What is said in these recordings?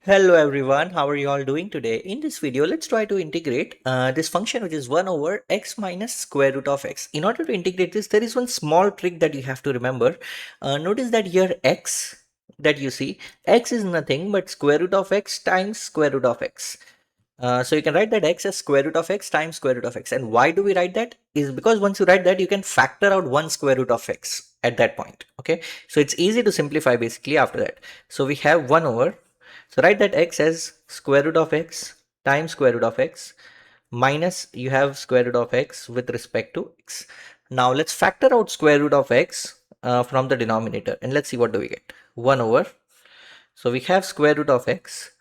Hello everyone, how are you all doing today? In this video, let's try to integrate this function which is 1 over x minus square root of x. In order to integrate this, there is one small trick that you have to remember. Notice that here x that you see, x is nothing but square root of x times square root of x. So you can write that x as square root of x times square root of x. And why do we write that? Is because once you write that, you can factor out one square root of x at that point. Okay, so it's easy to simplify basically after that. So we have 1 over. So write that x as square root of x times square root of x minus you have square root of x with respect to x. Now let's factor out square root of x from the denominator and let's see what do we get. 1 over. So we have square root of x.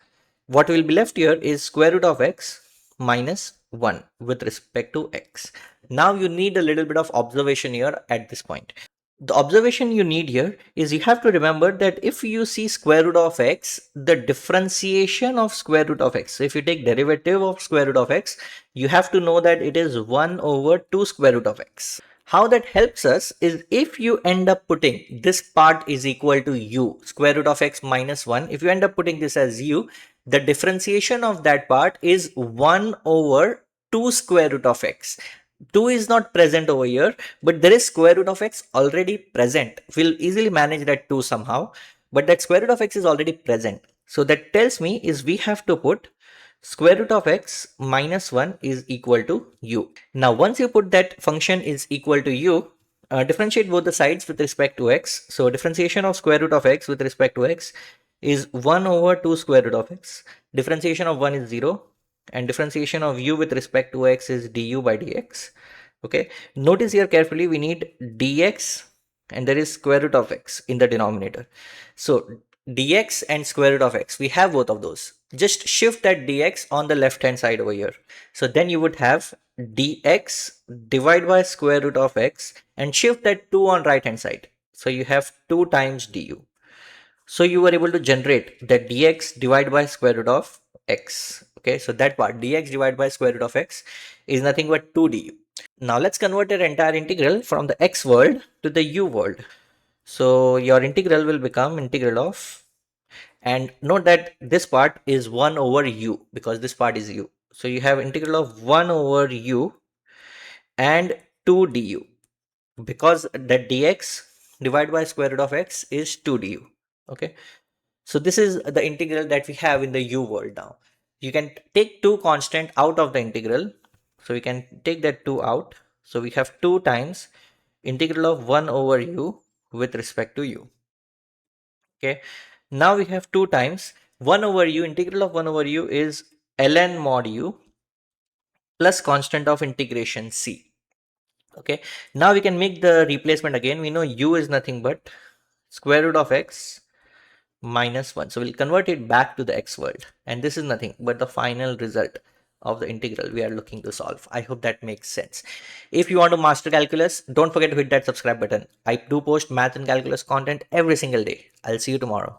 What will be left here is square root of x minus 1 with respect to x. Now you need a little bit of observation here at this point. The observation you need here is you have to remember that if you see square root of x, the differentiation of square root of x. So if you take derivative of square root of x, you have to know that it is 1 over 2 square root of x. How that helps us is if you end up putting this part is equal to u, square root of x minus 1, if you end up putting this as u, the differentiation of that part is 1 over 2 square root of x. 2 is not present over here, but there is square root of x already present. We'll easily manage that 2 somehow, but that square root of x is already present. So that tells me is we have to put square root of x minus 1 is equal to u. Now once you put that function is equal to u, differentiate both the sides with respect to x. So differentiation of square root of x with respect to x is 1 over 2 square root of x. Differentiation of 1 is 0 and differentiation of u with respect to x is du by dx. Okay, notice here carefully we need dx and there is square root of x in the denominator. So dx and square root of x, we have both of those. Just shift that dx on the left hand side over here. So then you would have dx divided by square root of x and shift that 2 on right hand side. So you have 2 times du. So you were able to generate that dx divided by square root of x. Okay, so that part dx divided by square root of x is nothing but 2 du. Now let's convert your entire integral from the x world to the u world. So your integral will become integral of, and note that this part is 1 over u because this part is u. So you have integral of 1 over u and 2 du because that dx divided by square root of x is 2 du. Okay, so this is the integral that we have in the u world. Now you can take 2 constant out of the integral, so we can take that 2 out. So we have 2 times integral of 1 over u with respect to u. Okay, now we have 2 times 1 over u. Integral of 1 over u is ln mod u plus constant of integration c. Okay, now we can make the replacement again. We know u is nothing but square root of x minus 1. So we'll convert it back to the x world, and this is nothing but the final result of the integral we are looking to solve. I hope that makes sense. If you want to master calculus, don't forget to hit that subscribe button. I do post math and calculus content every single day. I'll see you tomorrow.